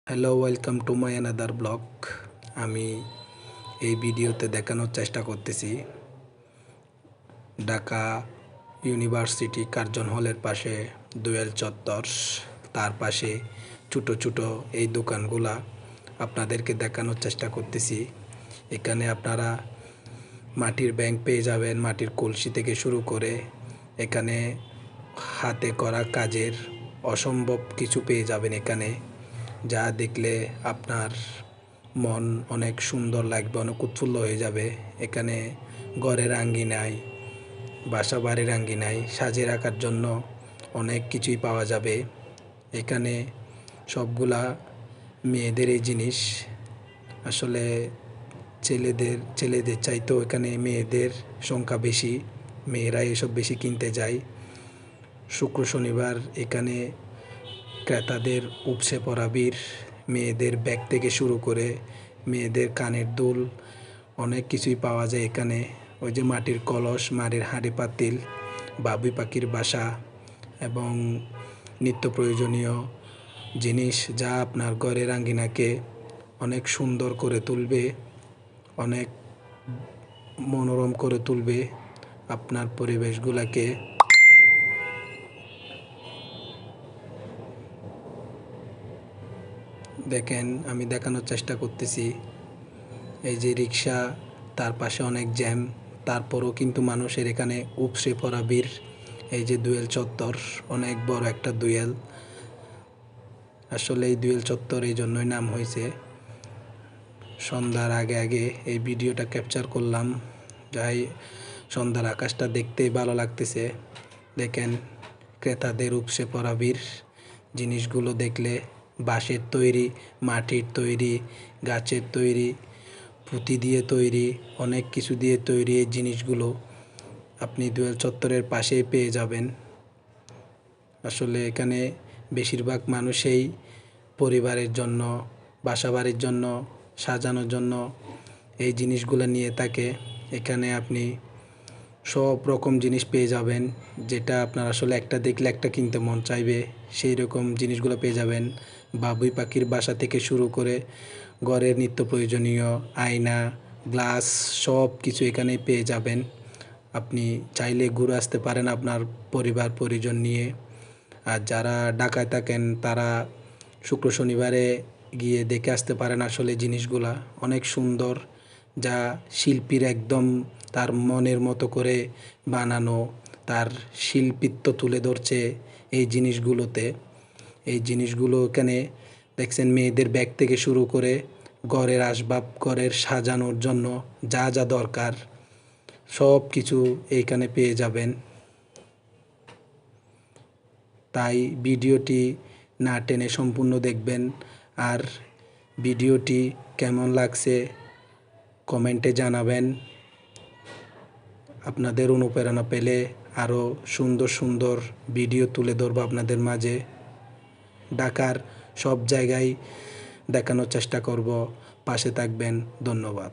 Hello, welcome to my another blog. আমি এই ভিডিওতে দেখানোর চেষ্টা করতেছি ঢাকা ইউনিভার্সিটি কার্জন হলের পাশে দোয়েল চত্বর, তার পাশে ছোটো ছোটো এই দোকানগুলা আপনাদেরকে দেখানোর চেষ্টা করতেছি। এখানে আপনারা মাটির ব্যাংক পেয়ে যাবেন, মাটির কলসি থেকে শুরু করে এখানে হাতে করা কাজের অসম্ভব কিছু পেয়ে যাবেন এখানে, যা দেখলে আপনার মন অনেক সুন্দর লাগবে, অনেক উৎফুল্ল হয়ে যাবে। এখানে ঘরের আঙ্গিনায়, বাসা বাড়ির আঙ্গিনায় সাজিয়ে রাখার জন্য অনেক কিছুই পাওয়া যাবে এখানে। সবগুলা মেয়েদের এই জিনিস, আসলে ছেলেদের চাইতেও এখানে মেয়েদের সংখ্যা বেশি, মেয়েরা এসব বেশি কিনতে যায়। শুক্র শনিবার এখানে ক্রেতাদের উপচে পড়া ভিড়। মেয়েদের ব্যাগ থেকে শুরু করে মেয়েদের কানের দুল, অনেক কিছুই পাওয়া যায় এখানে। ওই যে মাটির কলস, মাটির হাঁড়ি পাতিল, বাবুই পাখির বাসা এবং নিত্য প্রয়োজনীয় জিনিস, যা আপনার ঘরের আঙ্গিনাকে অনেক সুন্দর করে তুলবে, অনেক মনোরম করে তুলবে আপনার পরিবেশগুলোকে। দেখেন, আমি দেখানোর চেষ্টা করতেছি। এই যে রিক্সা, তার পাশে অনেক জ্যাম, তারপরও কিন্তু মানুষের এখানে উপসে পড়া ভিড়। এই যে দোয়েল চত্বর, অনেক বড় একটা দোয়েল। আসলে এই দোয়েল চত্বর এই জন্যই নাম হয়েছে। সন্ধ্যার আগে আগে এই ভিডিওটা ক্যাপচার করলাম, যাই সন্ধ্যার আকাশটা দেখতেই ভালো লাগতেছে। দেখেন, ক্রেতাদের উপসে পড়া ভিড়। জিনিসগুলো দেখলে বাঁশের তৈরি, মাটির তৈরি, গাছের তৈরি, পুঁতি দিয়ে তৈরি, অনেক কিছু দিয়ে তৈরি এই জিনিসগুলো আপনি দোয়েল চত্বরের পাশেই পেয়ে যাবেন। আসলে এখানে বেশিরভাগ মানুষই পরিবারের জন্য, বাসাবাড়ির জন্য, সাজানোর জন্য এই জিনিসগুলো নিয়ে থাকে। এখানে আপনি সব রকম জিনিস পেয়ে যাবেন, যেটা আপনার আসলে একটা দেখলে একটা কিনতে মন চাইবে, সেই রকম জিনিসগুলো পেয়ে যাবেন। বাবুই পাখির বাসা থেকে শুরু করে ঘরের নিত্য প্রয়োজনীয় আয়না, গ্লাস, সব কিছু এখানেই পেয়ে যাবেন। আপনি চাইলে ঘুরে আসতে পারেন আপনার পরিবার পরিজন নিয়ে। আর যারা ঢাকায় থাকেন তারা শুক্র শনিবারে গিয়ে দেখে আসতে পারেন। আসলে জিনিসগুলা অনেক সুন্দর, যা শিল্পীর একদম তার মনের মতো করে বানানো, তার শিল্পিত্ব তুলে ধরছে এই জিনিসগুলোতে। এই জিনিসগুলো এখানে দেখছেন, মেয়েদের ব্যাগ থেকে শুরু করে ঘরের আসবাব, ঘরের সাজানোর জন্য যা যা দরকার সব কিছু এইখানে পেয়ে যাবেন। তাই ভিডিওটি না টেনে সম্পূর্ণ দেখবেন। আর ভিডিওটি কেমন লাগছে কমেন্টে জানাবেন। আপনাদের অনুপ্রেরণা পেলে আরও সুন্দর সুন্দর ভিডিও তুলে ধরবো আপনাদের মাঝে। ঢাকার সব জায়গায় দেখানোর চেষ্টা করব। পাশে থাকবেন। ধন্যবাদ।